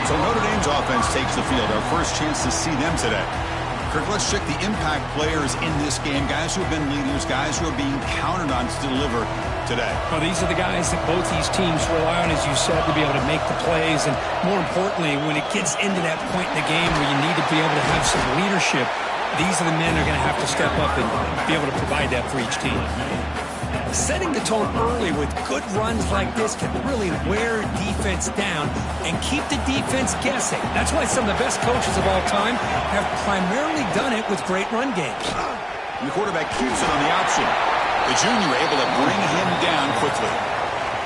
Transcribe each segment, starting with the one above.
So Notre Dame's offense takes the field. Our first chance to see them today. Kirk, let's check the impact players in this game. Guys who have been leaders, guys who are being counted on to deliver today. Well, these are the guys that both these teams rely on, as you said, to be able to make the plays. And more importantly, when it gets into that point in the game where you need to be able to have some leadership, these are the men that are going to have to step up and be able to provide that for each team. Setting the tone early with good runs like this can really wear defense down and keep the defense guessing. That's why some of the best coaches of all time have primarily done it with great run games. And the quarterback keeps it on the option. The junior able to bring him down quickly.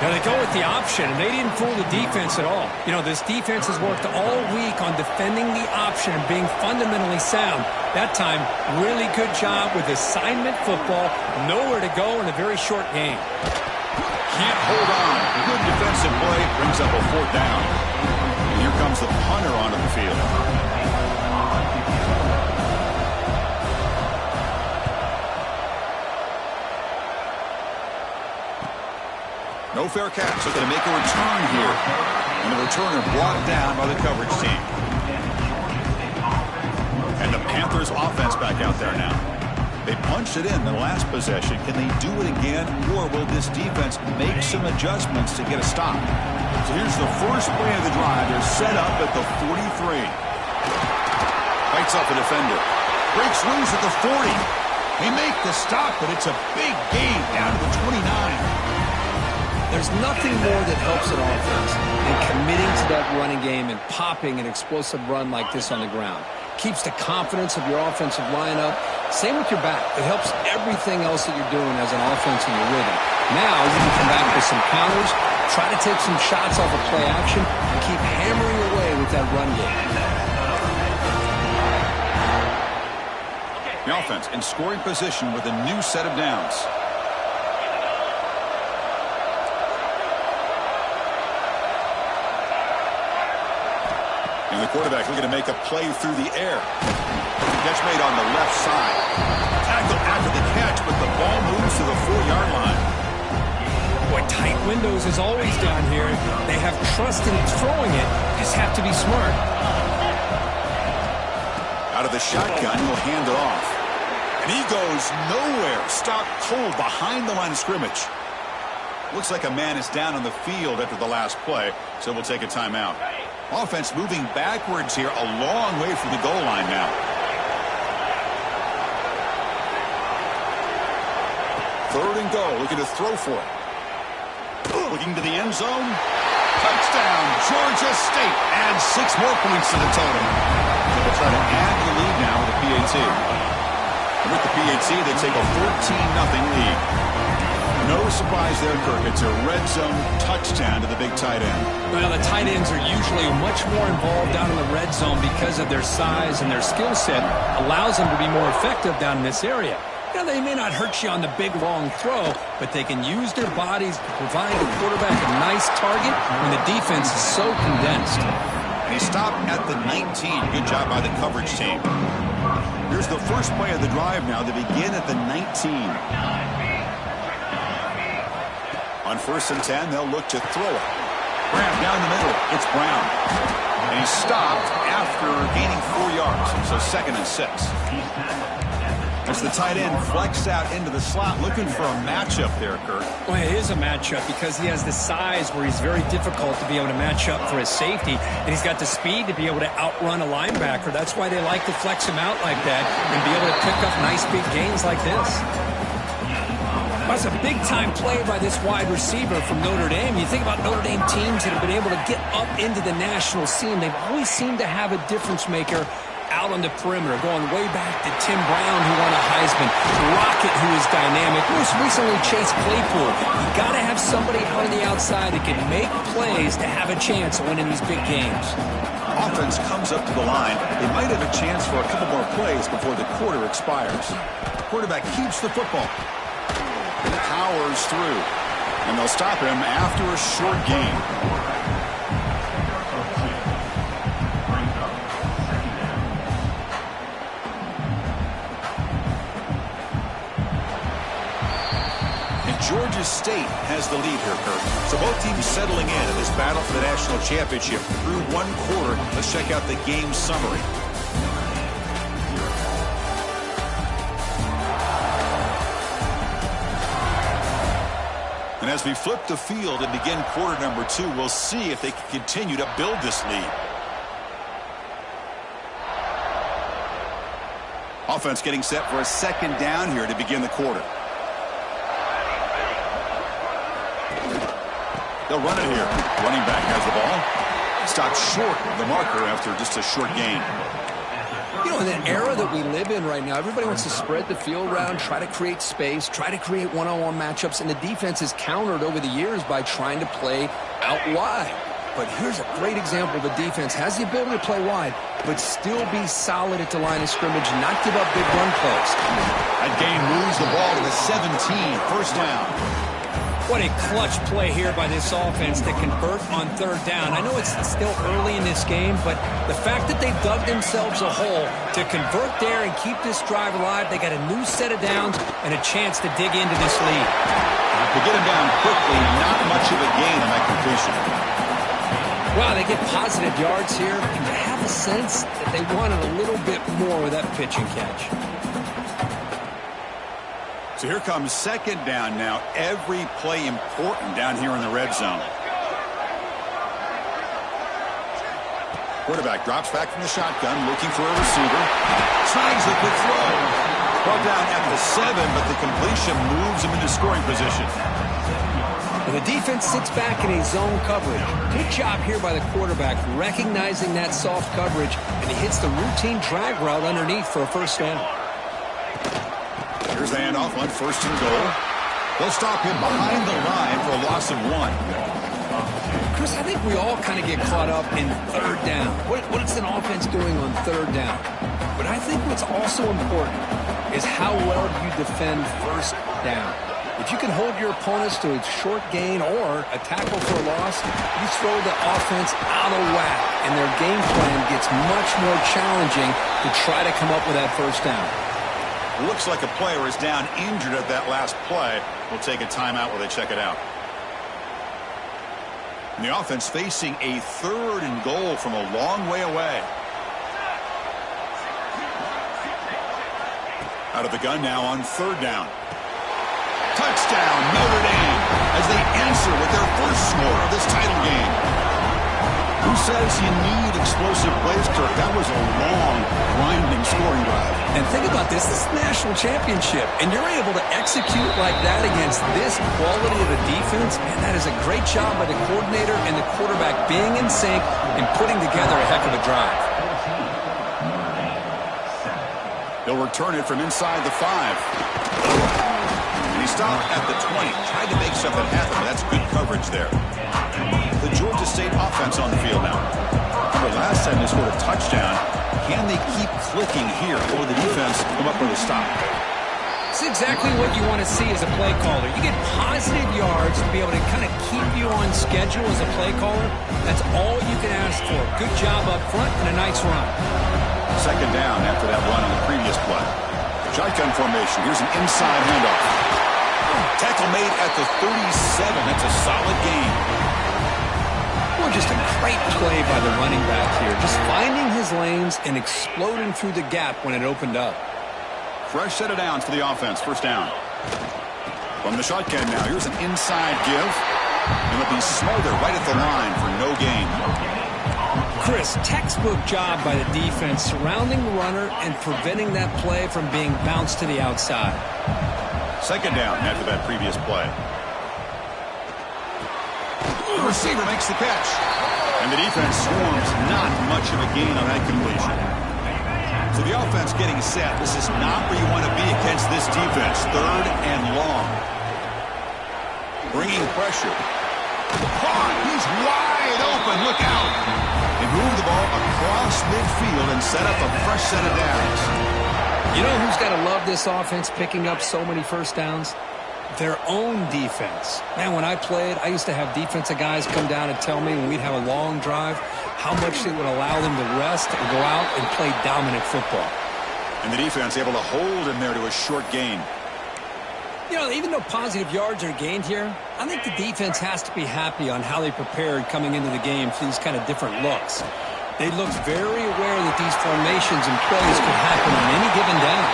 Now they go with the option, and they didn't fool the defense at all. You know, this defense has worked all week on defending the option and being fundamentally sound. That time, really good job with assignment football. Nowhere to go in a very short game. Can't hold on. Good defensive play. Brings up a 4th down. And here comes the punter onto the field. No fair catch. Looking to make a return here. And the returner brought down by the coverage team. And the Panthers offense back out there now. They punched it in the last possession. Can they do it again, or will this defense make some adjustments to get a stop? So here's the first play of the drive. They're set up at the 43. Fights off a defender. Breaks loose at the 40. They make the stop, but it's a big gain down to the 29. There's nothing more that helps an offense than committing to that running game and popping an explosive run like this on the ground. Keeps the confidence of your offensive lineup. Same with your back. It helps everything else that you're doing as an offense in your rhythm. Now you can come back with some counters, try to take some shots off of play action, and keep hammering away with that run game. The offense in scoring position with a new set of downs. And the quarterback looking to make a play through the air. Catch made on the left side. Tackle after the catch, but the ball moves to the 4-yard line. Boy, tight windows is always down here. They have trust in throwing it. Just have to be smart. Out of the shotgun, he'll hand it off. And he goes nowhere. Stopped cold behind the line of scrimmage. Looks like a man is down on the field after the last play, so we'll take a timeout. Offense moving backwards here, a long way from the goal line now. Third and goal, looking to throw for it. Looking to the end zone. Touchdown, Georgia State. Adds 6 more points to the total. They'll try to add to the lead now with the PAT. And with the PAT, they take a 14-0 lead. No surprise there, Kirk. It's a red zone touchdown to the big tight end. Well, the tight ends are usually much more involved down in the red zone because of their size, and their skill set allows them to be more effective down in this area. You know, they may not hurt you on the big, long throw, but they can use their bodies to provide the quarterback a nice target when the defense is so condensed. And he stopped at the 19. Good job by the coverage team. Here's the first play of the drive now. They begin at the 19. On 1st and 10, they'll look to throw it. Graham down the middle. It's Brown. And he stopped after gaining 4 yards. So 2nd and 6. As the tight end flexed out into the slot, looking for a matchup there, Kirk. Well, it is a matchup because he has the size where he's very difficult to be able to match up for his safety. And he's got the speed to be able to outrun a linebacker. That's why they like to flex him out like that and be able to pick up nice big gains like this. That's a big-time play by this wide receiver from Notre Dame. You think about Notre Dame teams that have been able to get up into the national scene. They've always seemed to have a difference-maker out on the perimeter, going way back to Tim Brown, who won a Heisman, Rocket, who is dynamic, most recently Chase Claypool. You got to have somebody out on the outside that can make plays to have a chance of winning these big games. Offense comes up to the line. They might have a chance for a couple more plays before the quarter expires. Quarterback keeps the football. Powers through. And they'll stop him after a short gain. And Georgia Georgia State has the lead here, Kurt. So both teams settling in this battle for the national championship through one quarter. Let's check out the game summary. And as we flip the field and begin quarter number 2, we'll see if they can continue to build this lead. Offense getting set for a second down here to begin the quarter. They'll run it here. Running back has the ball. Stopped short of the marker after just a short gain. You know, in the era that we live in right now, everybody wants to spread the field around, try to create space, try to create one-on-one matchups, and the defense is countered over the years by trying to play out wide. But here's a great example. The defense has the ability to play wide, but still be solid at the line of scrimmage, not give up big run plays. That gain moves the ball to the 17, first down. What a clutch play here by this offense to convert on third down. I know it's still early in this game, but the fact that they've dug themselves a hole to convert there and keep this drive alive, they got a new set of downs and a chance to dig into this lead. To get him down quickly, not much of a gain on that completion. Wow, they get positive yards here, and you have a sense that they wanted a little bit more with that pitch and catch. So here comes second down now. Every play important down here in the red zone. Quarterback drops back from the shotgun, looking for a receiver. Snags the quick throw. Ball down at the 7, but the completion moves him into scoring position. And the defense sits back in a zone coverage. Good job here by the quarterback, recognizing that soft coverage, and he hits the routine drag route underneath for a first down. Here's the handoff on first and goal. They'll stop him behind the line for a loss of 1. Chris, I think we all kind of get caught up in third down. What is an offense doing on third down? But I think what's also important is how well you defend first down. If you can hold your opponents to a short gain or a tackle for a loss, you throw the offense out of whack, and their game plan gets much more challenging to try to come up with that first down. Looks like a player is down injured at that last play. We'll take a timeout while they check it out. And the offense facing a third and goal from a long way away. Out of the gun now on third down. Touchdown, Notre Dame, as they answer with their first score of this title game. Who says you need explosive plays, Kirk? That was a long, grinding scoring drive. And think about this. This is the national championship, and you're able to execute like that against this quality of a defense, and that is a great job by the coordinator and the quarterback being in sync and putting together a heck of a drive. They'll return it from inside the 5. He stopped at the 20, tried to make something happen, but that's good coverage there. The Georgia State offense on the field now. Remember, last time they scored a touchdown. Can they keep clicking here, or the defense come up with a stop? It's exactly what you want to see as a play caller. You get positive yards to be able to kind of keep you on schedule as a play caller. That's all you can ask for. Good job up front and a nice run. Second down after that run on the previous play. Shotgun formation. Here's an inside handoff. Tackle made at the 37. That's a solid gain. Well, just a great play by the running back here. Just finding his lanes and exploding through the gap when it opened up. Fresh set of downs for the offense. First down. From the shotgun now. Here's an inside give. And it'll be Smoother right at the line for no gain. Chris, textbook job by the defense surrounding the runner and preventing that play from being bounced to the outside. Second down after that previous play. The receiver makes the catch. And the defense swarms. Not much of a gain on that completion. So the offense getting set. This is not where you want to be against this defense. Third and long. Bringing pressure. Caught. He's wide open. Look out. They move the ball across midfield and set up a fresh set of downs. You know who's got to love this offense picking up so many first downs? Their own defense. Man, when I played, I used to have defensive guys come down and tell me when we'd have a long drive how much it would allow them to rest and go out and play dominant football. And the defense able to hold him there to a short gain. You know, even though positive yards are gained here, I think the defense has to be happy on how they prepared coming into the game for these kind of different looks. They looked very aware that these formations and plays could happen on any given down.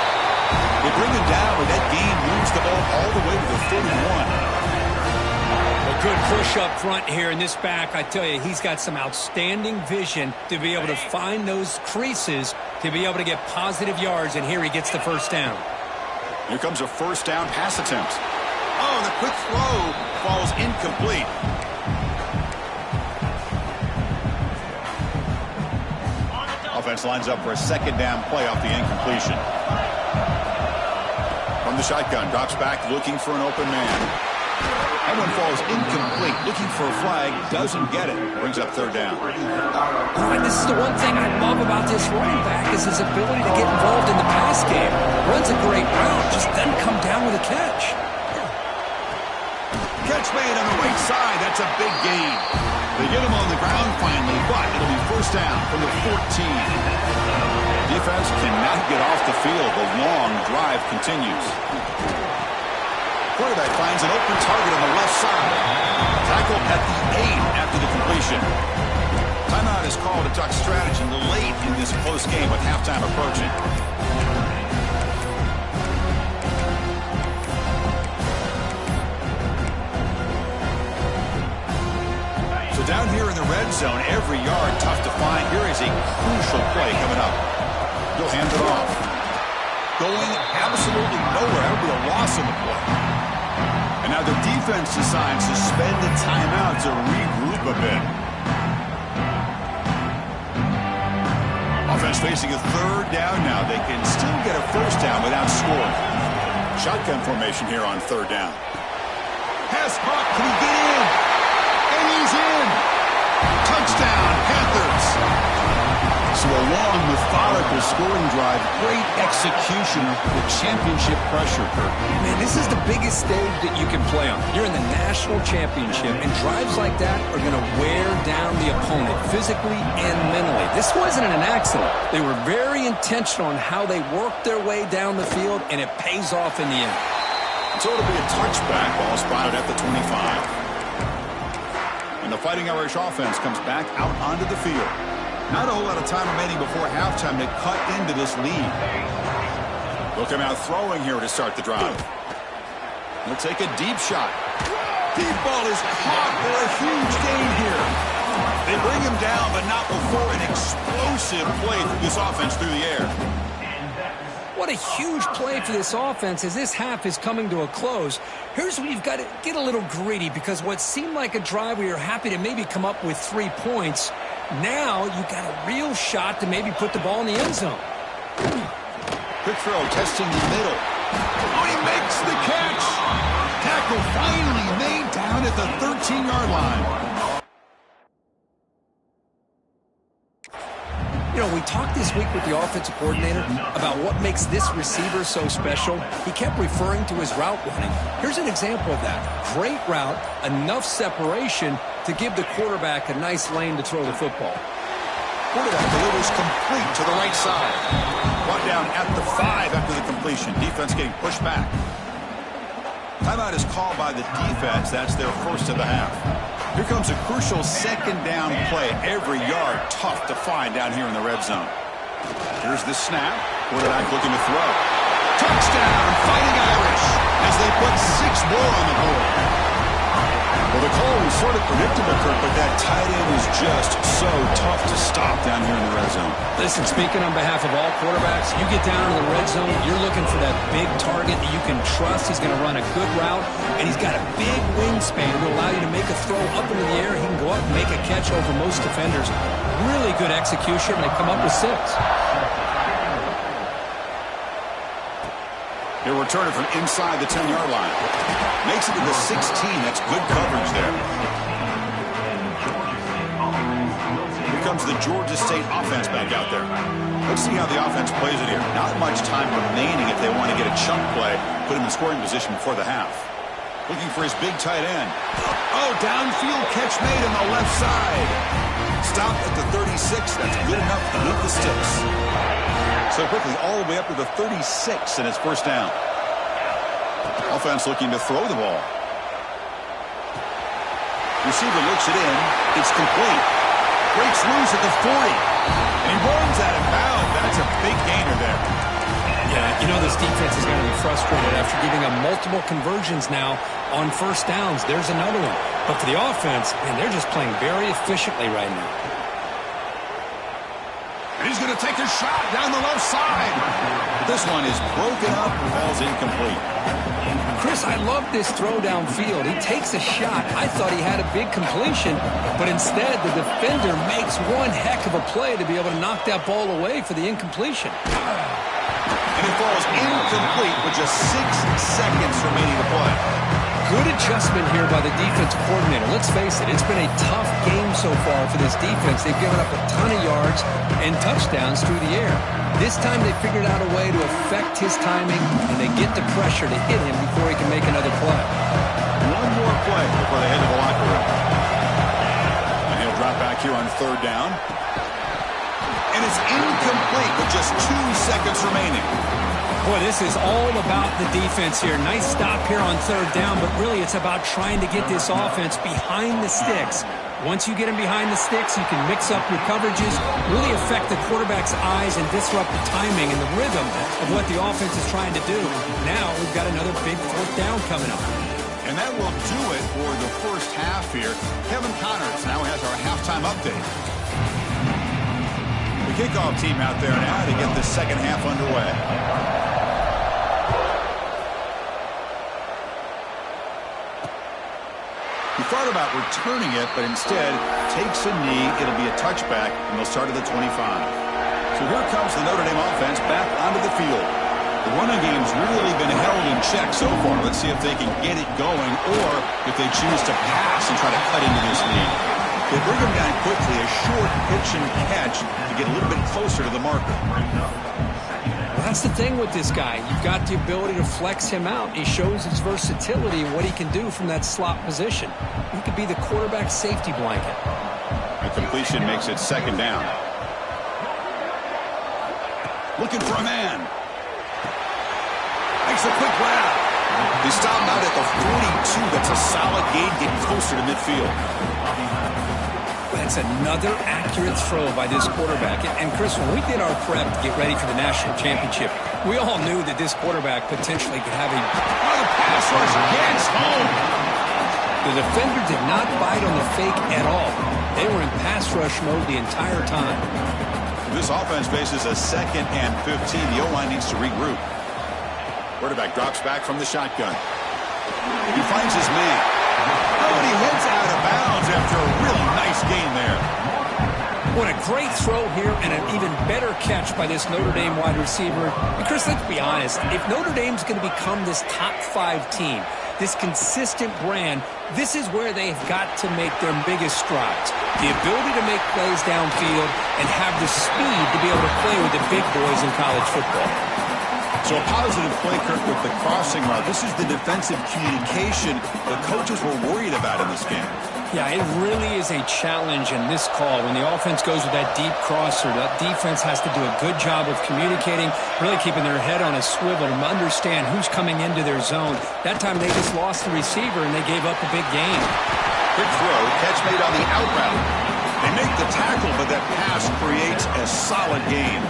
They bring him down, but that gain moves the ball all the way to the 31. A good push up front here in this back. I tell you, he's got some outstanding vision to be able to find those creases to be able to get positive yards, and here he gets the first down. Here comes a first down pass attempt. Oh, the quick throw falls incomplete. Offense lines up for a second down play off the incompletion. From the shotgun, drops back looking for an open man. That one falls incomplete. Looking for a flag, doesn't get it. Brings up third down. All right, this is the one thing I love about this running back is his ability to get involved in the pass game. Runs a great route, just doesn't come down with a catch. Catch made on the right side. That's a big gain. They get him on the ground finally, but it'll be first down from the 14. Defense cannot get off the field. The long drive continues. Quarterback finds an open target on the left side. Tackle at the 8 after the completion. Timeout is called to talk strategy late in this close game with halftime approaching. So down here in the red zone, every yard tough to find. Here is a crucial play coming up. He'll hand it off. Going absolutely nowhere. That would be a loss on the play. And now the defense decides to spend the timeout to regroup a bit. Offense facing a third down now. They can still get a first down without scoring. Shotgun formation here on third down. Pass caught. Can he get in? And he's in. Touchdown, Panthers. So a long, methodical scoring drive. Great execution with championship pressure, Kurt. Man, this is the biggest stage that you can play on. You're in the national championship, and drives like that are going to wear down the opponent physically and mentally. This wasn't an accident. They were very intentional on how they worked their way down the field, and it pays off in the end. So it'll be a touchback. Ball spotted at the 25. And the Fighting Irish offense comes back out onto the field. Not a whole lot of time remaining before halftime to cut into this lead. They'll come out throwing here to start the drive. They'll take a deep shot. Deep ball is caught for a huge gain here. They bring him down, but not before an explosive play through this offense through the air. What a huge play for this offense as this half is coming to a close. Here's where you've got to get a little greedy, because what seemed like a drive where you're happy to maybe come up with 3 points, now you've got a real shot to maybe put the ball in the end zone. Quick throw, testing the middle. Oh, he makes the catch. Tackle finally made down at the 13-yard line. You know, we talked this week with the offensive coordinator about what makes this receiver so special. He kept referring to his route running. Here's an example of that. Great route, enough separation to give the quarterback a nice lane to throw the football. Quarterback delivers complete to the right side. Brought down at the 5 after the completion. Defense getting pushed back. Timeout is called by the defense. That's their first of the half. Here comes a crucial second down play. Every yard tough to find down here in the red zone. Here's the snap. Quarterback looking to throw. Touchdown, Fighting Irish, as they put 6 more on the board. Well, the call was sort of predictable, Kurt, but that tight end is just so tough to stop down here in the red zone. Listen, speaking on behalf of all quarterbacks, you get down in the red zone, you're looking for that big target that you can trust. He's going to run a good route, and he's got a big wingspan to allow you to make a throw up into the air. He can go up and make a catch over most defenders. Really good execution. They come up with 6. He'll return it from inside the 10-yard line. Makes it to the 16. That's good coverage there. Here comes the Georgia State offense back out there. Let's see how the offense plays it here. Not much time remaining if they want to get a chunk play, put him in scoring position before the half. Looking for his big tight end. Oh, downfield catch made on the left side. Stopped at the 36. That's good enough to move the sticks. So quickly, all the way up to the 36, and it's first down. Offense looking to throw the ball. Receiver looks it in. It's complete. Breaks loose at the 40. And he runs out of bounds. That's a big gainer there. Yeah, you know this defense is going to be frustrated after giving up multiple conversions now on first downs. There's another one. But for the offense, man, they're just playing very efficiently right now. And he's going to take a shot down the left side. This one is broken up and falls incomplete. Chris, I love this throw downfield. He takes a shot. I thought he had a big completion, but instead the defender makes one heck of a play to be able to knock that ball away for the incompletion. And it falls incomplete with just 6 seconds remaining to play. Good adjustment here by the defensive coordinator. Let's face it, it's been a tough game so far for this defense. They've given up a ton of yards and touchdowns through the air. This time they figured out a way to affect his timing, and they get the pressure to hit him before he can make another play. One more play before they head to the locker room. And he'll drop back here on third down. And it's incomplete with just 2 seconds remaining. Boy, this is all about the defense here. Nice stop here on third down, but really it's about trying to get this offense behind the sticks. Once you get them behind the sticks, you can mix up your coverages, really affect the quarterback's eyes and disrupt the timing and the rhythm of what the offense is trying to do. Now we've got another big fourth down coming up. And that will do it for the first half here. Kevin Connors now has our halftime update. The kickoff team out there now to get the second half underway. He thought about returning it, but instead takes a knee. It'll be a touchback, and they'll start at the 25. So here comes the Notre Dame offense back onto the field. The running game's really been held in check so far. Let's see if they can get it going, or if they choose to pass and try to cut into this lead. They bring him down quickly, a short pitch and catch to get a little bit closer to the marker. That's the thing with this guy. You've got the ability to flex him out. He shows his versatility and what he can do from that slot position. He could be the quarterback safety blanket. The completion makes it second down. Looking for a man. Makes a quick grab. They stop him out at the 42. That's a solid gain, getting closer to midfield. That's another accurate throw by this quarterback. And Chris, when we did our prep to get ready for the national championship, we all knew that this quarterback potentially could have the pass rush gets home. The defender did not bite on the fake at all. They were in pass rush mode the entire time. This offense faces a 2nd and 15. The O-line needs to regroup. Quarterback drops back from the shotgun. He finds his man. Oh, and he heads out of bounds after a really nice gain there. What a great throw here and an even better catch by this Notre Dame wide receiver. And Chris, let's be honest. If Notre Dame's going to become this top 5 team, this consistent brand, this is where they've got to make their biggest strides. The ability to make plays downfield and have the speed to be able to play with the big boys in college football. So a positive play, Kirk, with the crossing route. This is the defensive communication the coaches were worried about in this game. Yeah, it really is a challenge in this call. When the offense goes with that deep crosser, that defense has to do a good job of communicating, really keeping their head on a swivel to understand who's coming into their zone. That time they just lost the receiver and they gave up a big gain. Quick throw, catch made on the out route. They make the tackle, but that pass creates a solid gain.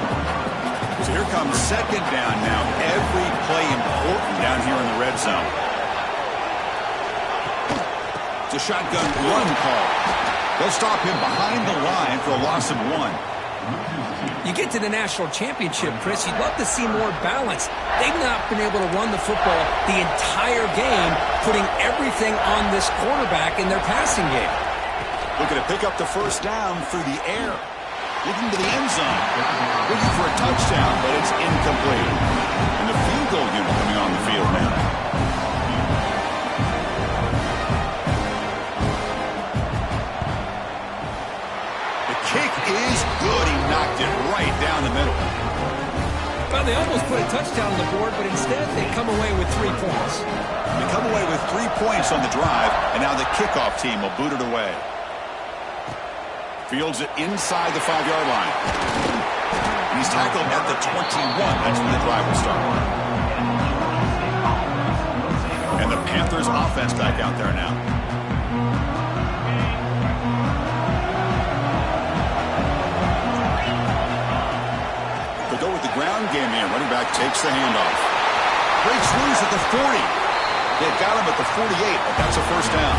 So here comes second down now. Every play important down here in the red zone. It's a shotgun run call. They'll stop him behind the line for a loss of 1. You get to the national championship, Chris, you'd love to see more balance. They've not been able to run the football the entire game, putting everything on this quarterback in their passing game. Looking to pick up the first down through the air. Looking to the end zone. Looking for a touchdown, but it's incomplete. And the field goal unit coming on the field now. The kick is good. He knocked it right down the middle. Well, they almost put a touchdown on the board, but instead they come away with 3 points. They come away with 3 points on the drive, and now the kickoff team will boot it away. Fields it inside the 5-yard line. And he's tackled at the 21. That's when the drive will start. And the Panthers offense back out there now. They go with the ground game here. Running back takes the handoff. Breaks loose at the 40. They've got him at the 48, but that's a first down.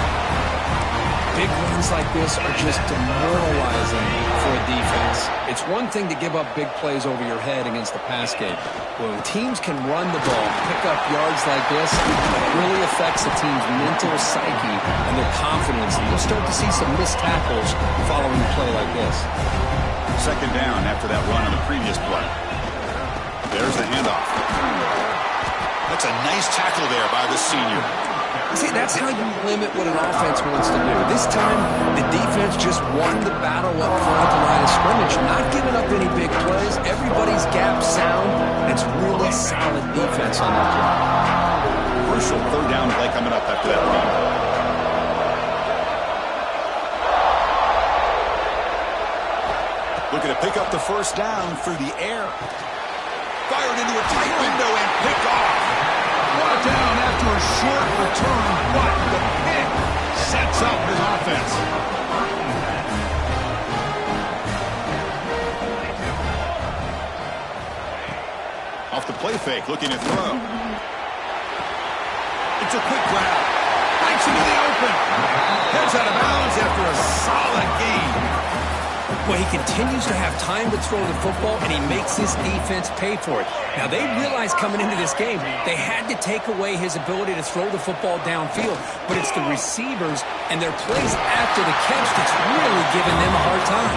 Big runs like this are just demoralizing for a defense. It's one thing to give up big plays over your head against the pass game. When teams can run the ball, pick up yards like this, it really affects the team's mental psyche and their confidence. And you'll start to see some missed tackles following a play like this. Second down after that run on the previous play. There's the handoff. That's a nice tackle there by the senior. See, that's how you limit what an offense wants to do. This time, the defense just won the battle up front at the line of scrimmage, not giving up any big plays. Everybody's gap sound. It's really solid defense on that play. Crucial third down play coming up after that run. Looking to pick up the first down through the air. Fired into a tight window and picked off. Brought down after a short return, but the pick sets up his offense. Off the play fake, looking to throw. It's a quick grab. Breaks into the open. Heads out of bounds after a solid gain. Well, he continues to have time to throw the football, and he makes his defense pay for it. Now, they realized coming into this game they had to take away his ability to throw the football downfield, but it's the receivers and their plays after the catch that's really giving them a hard time.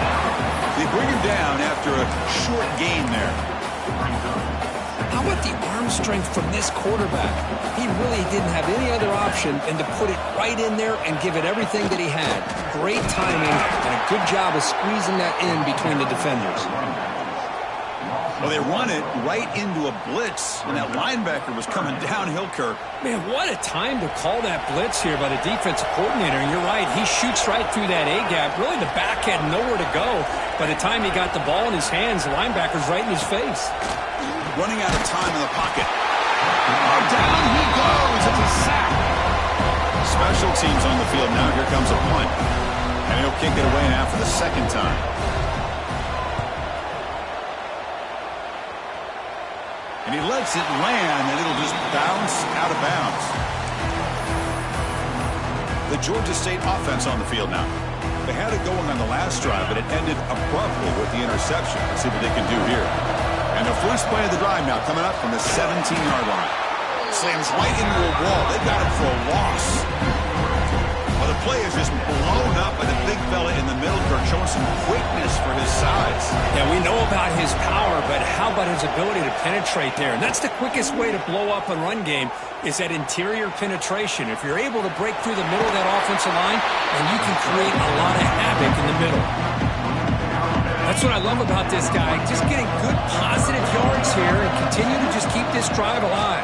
They bring him down after a short gain there. How about the arm strength from this quarterback? He really didn't have any other option than to put it right in there and give it everything that he had. Great timing and a good job of squeezing that in between the defenders. Well, they run it right into a blitz, and that linebacker was coming downhill, Kirk. Man, what a time to call that blitz here by the defensive coordinator. And you're right, he shoots right through that A-gap. Really, the back had nowhere to go. By the time he got the ball in his hands, the linebacker's right in his face. Running out of time in the pocket. Oh, down he goes. It's a sack. Special teams on the field now. Here comes a punt. And he'll kick it away now for the second time. And he lets it land, and it'll just bounce out of bounds. The Georgia State offense on the field now. They had it going on the last drive, but it ended abruptly with the interception. Let's see what they can do here. And the first play of the drive now coming up from the 17-yard line. Slams right into a wall. They got it for a loss. Well, the play is just blown up by the big fella in the middle, Kirk, showing some quickness for his size. Yeah, we know about his power, but how about his ability to penetrate there? And that's the quickest way to blow up a run game is that interior penetration. If you're able to break through the middle of that offensive line, then you can create a lot of havoc in the middle. That's what I love about this guy. Just getting good, positive yards here and continue to just keep this drive alive.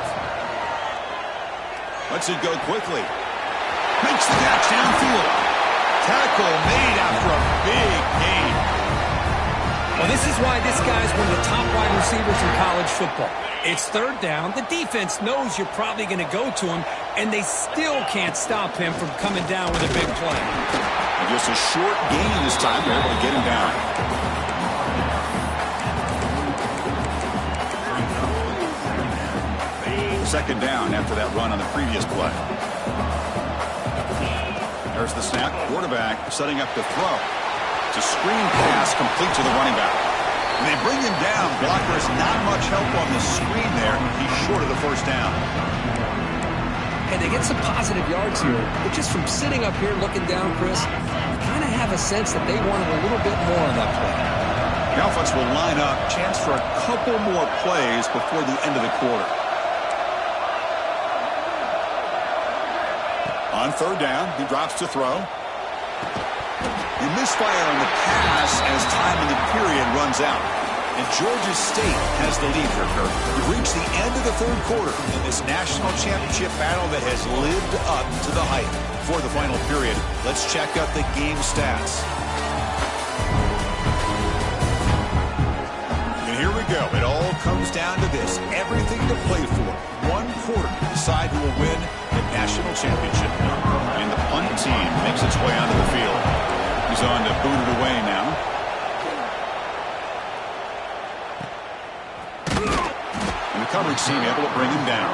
Lets it go quickly. Makes the catch downfield. Tackle made after a big gain. Well, this is why this guy's one of the top wide receivers in college football. It's third down. The defense knows you're probably going to go to him, and they still can't stop him from coming down with a big play. And just a short gain this time. They're able to get him down. Second down after that run on the previous play. There's the snap. Quarterback setting up to throw. It's a screen pass complete to the running back. And they bring him down. Blocker has not much help on the screen there. He's short of the first down. And they get some positive yards here. But just from sitting up here looking down, Chris, you kind of have a sense that they wanted a little bit more on that play. The offense will line up. Chance for a couple more plays before the end of the quarter. On third down, he drops to throw. He misfire on the pass as time in the period runs out. And Georgia State has the lead here, Kirk. We've reached the end of the third quarter in this national championship battle that has lived up to the hype. For the final period, let's check out the game stats. And here we go. It all comes down to this. Everything to play for. One quarter to decide who will win. And national championship. And the punt team makes its way onto the field. He's on to boot it away now. And the coverage team able to bring him down.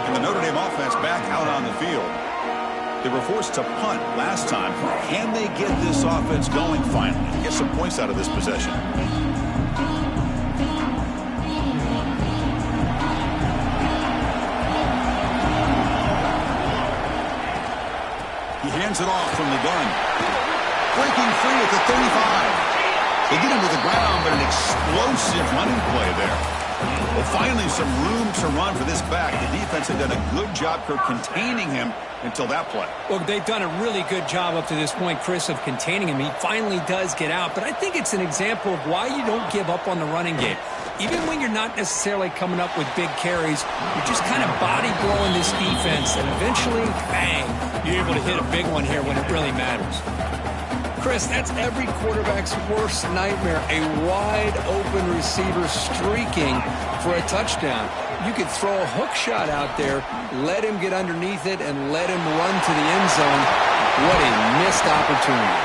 And the Notre Dame offense back out on the field. They were forced to punt last time. Can they get this offense going finally? Get some points out of this possession. He hands it off from the gun. Breaking free at the 35. They get him to the ground, but an explosive running play there. Well, finally some room to run for this back. The defense had done a good job for containing him until that play. Well, they've done a really good job up to this point, Chris, of containing him. He finally does get out, but I think it's an example of why you don't give up on the running game. Even when you're not necessarily coming up with big carries, you're just kind of body blowing this defense, and eventually, bang, you're able to hit a big one here when it really matters. Chris, that's every quarterback's worst nightmare, a wide-open receiver streaking for a touchdown. You could throw a hook shot out there, let him get underneath it, and let him run to the end zone. What a missed opportunity.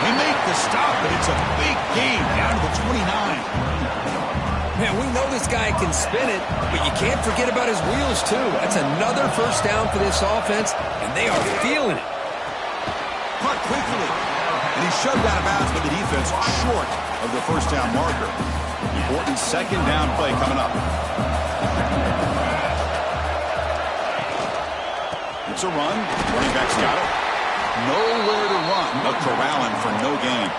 They make the stop, but it's a big gain down to the 29. Man, we know this guy can spin it, but you can't forget about his wheels, too. That's another first down for this offense, and they are feeling it. Caught quickly. And he's shoved out of bounds by the defense short of the first down marker. Important second down play coming up. It's a run. Running back's got it. Nowhere to run, but corralling for no gain.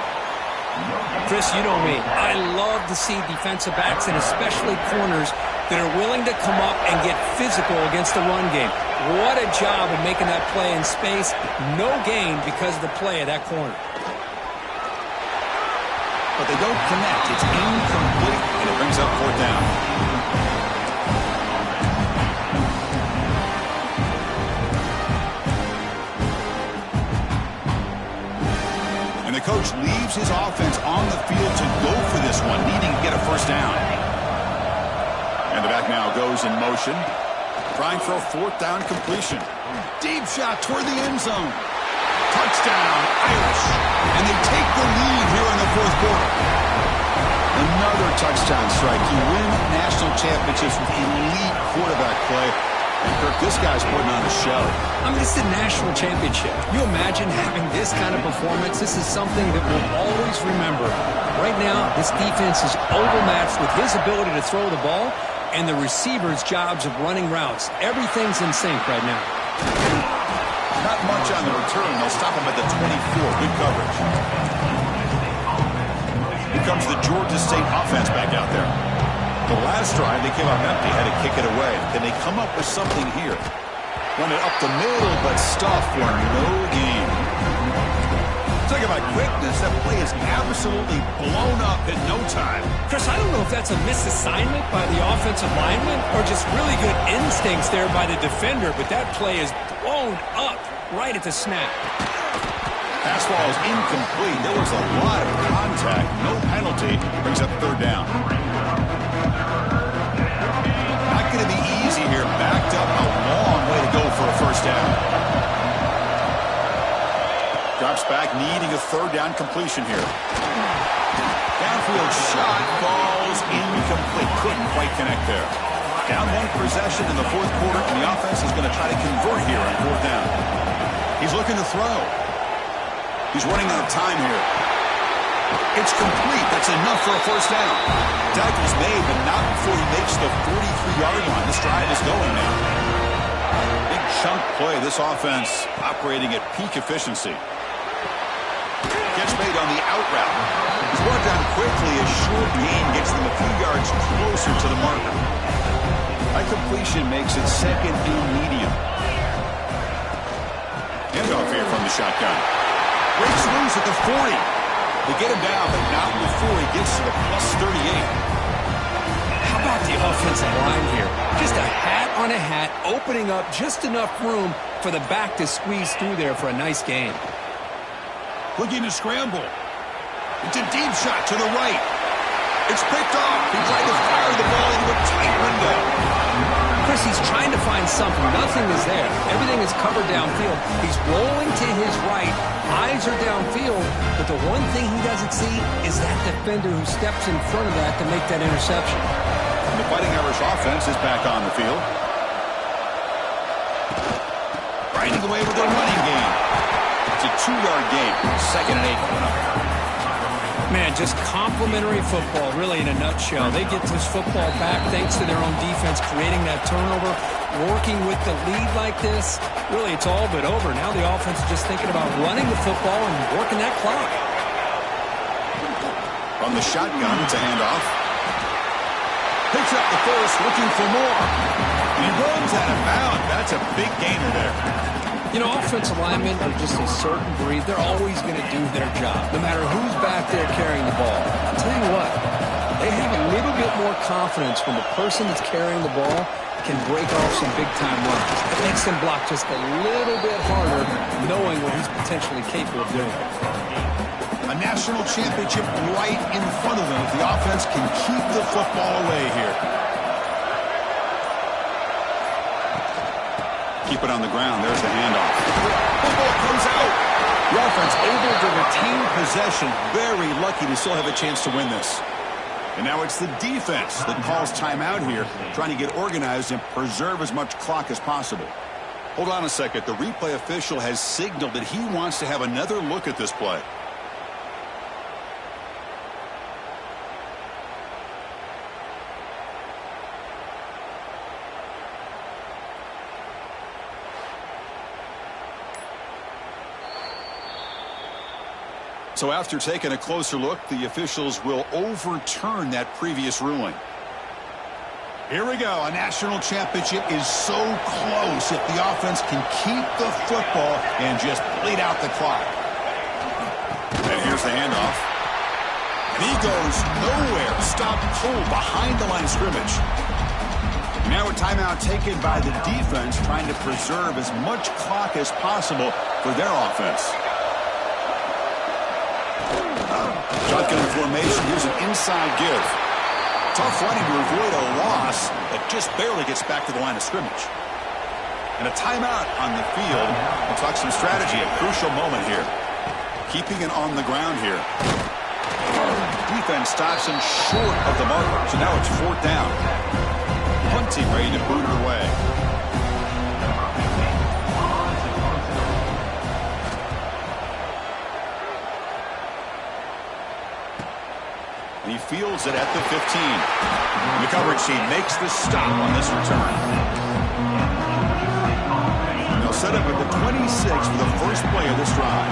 Chris, you know me. I love to see defensive backs and especially corners that are willing to come up and get physical against the run game. What a job of making that play in space. No gain because of the play of that corner. But they don't connect. It's incomplete, and it brings up fourth down. And the coach leaves his offense on the field to go for this one, needing to get a first down. And the back now goes in motion, trying for a fourth down completion. Deep shot toward the end zone. Touchdown, Irish. And they take the lead here in the fourth quarter. Another touchdown strike. You win national championships with elite quarterback play. And Kirk, this guy's putting on a show. I mean, it's a national championship. You imagine having this kind of performance? This is something that we'll always remember. Right now, this defense is overmatched with his ability to throw the ball and the receivers' jobs of running routes. Everything's in sync right now. Not much on the return. They'll stop him at the 24. Good coverage. Here comes the Georgia State offense back out there. The last drive, they came up empty, had to kick it away. Then they come up with something here. Run it up the middle, but stuff for no gain. Talk about quickness. That play is absolutely blown up in no time. Chris, I don't know if that's a misassignment by the offensive lineman or just really good instincts there by the defender, but that play is blown up right at the snap. Pass ball is incomplete. There was a lot of contact. No penalty. Brings up third down. Not going to be easy here. Backed up a long way to go for a first down. Drops back, needing a third down completion here. Downfield shot falls incomplete. Couldn't quite connect there. Down one possession in the fourth quarter, and the offense is going to try to convert here on fourth down. He's looking to throw. He's running out of time here. It's complete. That's enough for a first down. Tackle's made, but not before he makes the 43-yard line. This drive is going now. Big chunk play. This offense operating at peak efficiency. Catch made on the out route. He's brought down quickly. A short gain gets them a few yards closer to the marker. High completion makes it second and medium. Handoff here from the shotgun. Breaks loose at the 40. They get him down, but not before he gets to the plus 38. How about the offensive line here? Just a hat on a hat, opening up just enough room for the back to squeeze through there for a nice gain. Looking to scramble. It's a deep shot to the right. It's picked off. He tried to fire the ball into a tight window. he's trying to find something. Nothing is there. Everything is covered downfield. He's rolling to his right. Eyes are downfield. But the one thing he doesn't see is that defender who steps in front of that to make that interception. And the Fighting Irish offense is back on the field. Grinding away with their running game. It's a 2-yard gain. 2nd and 8 coming up. Man, just complimentary football, really, in a nutshell. They get this football back thanks to their own defense, creating that turnover, working with the lead like this. Really, it's all but over. Now the offense is just thinking about running the football and working that clock. From the shotgun, it's a handoff. Picks up the first, looking for more. And he runs out of bounds. That's a big gainer there. You know, offensive linemen are just a certain breed. They're always going to do their job, no matter who's back there carrying the ball. I'll tell you what, they have a little bit more confidence when the person that's carrying the ball can break off some big-time runs. It makes them block just a little bit harder, knowing what he's potentially capable of doing. A national championship right in front of them if the offense can keep the football away here. Keep it on the ground. There's the handoff. Football comes out. The offense able to retain possession. Very lucky to still have a chance to win this. And now it's the defense that calls timeout here, trying to get organized and preserve as much clock as possible. Hold on a second. The replay official has signaled that he wants to have another look at this play. So after taking a closer look, the officials will overturn that previous ruling. Here we go. A national championship is so close if the offense can keep the football and just bleed out the clock. And here's the handoff. And he goes nowhere. Stop pull behind the line of scrimmage. Now a timeout taken by the defense, trying to preserve as much clock as possible for their offense. Shotgun formation. Here's an inside give. Tough running to avoid a loss, but just barely gets back to the line of scrimmage. And a timeout on the field. We'll talk some strategy. A crucial moment here. Keeping it on the ground here. Defense stops him short of the marker. So now it's 4th down. Hunting ready to boot it away. And he fields it at the 15. And the coverage team makes the stop on this return. And they'll set up at the 26 for the first play of this drive.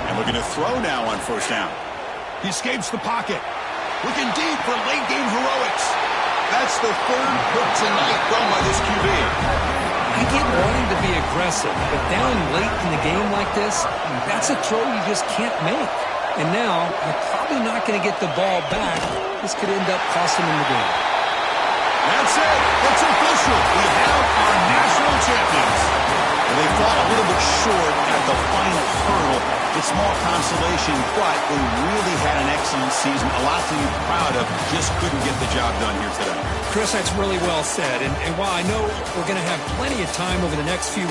And looking to throw now on 1st down. He escapes the pocket. Looking deep for late-game heroics. That's the 3rd pick tonight thrown by this QB. I get wanting to be aggressive, but down late in the game like this, that's a throw you just can't make. And now, you're probably not going to get the ball back. This could end up costing him the game. That's it. It's official. We have our national champions. And they fall a little bit short at the final hurdle. It's small consolation, but they really had an excellent season. A lot to be proud of. Just couldn't get the job done here today. Chris, that's really well said. And while I know we're going to have plenty of time over the next few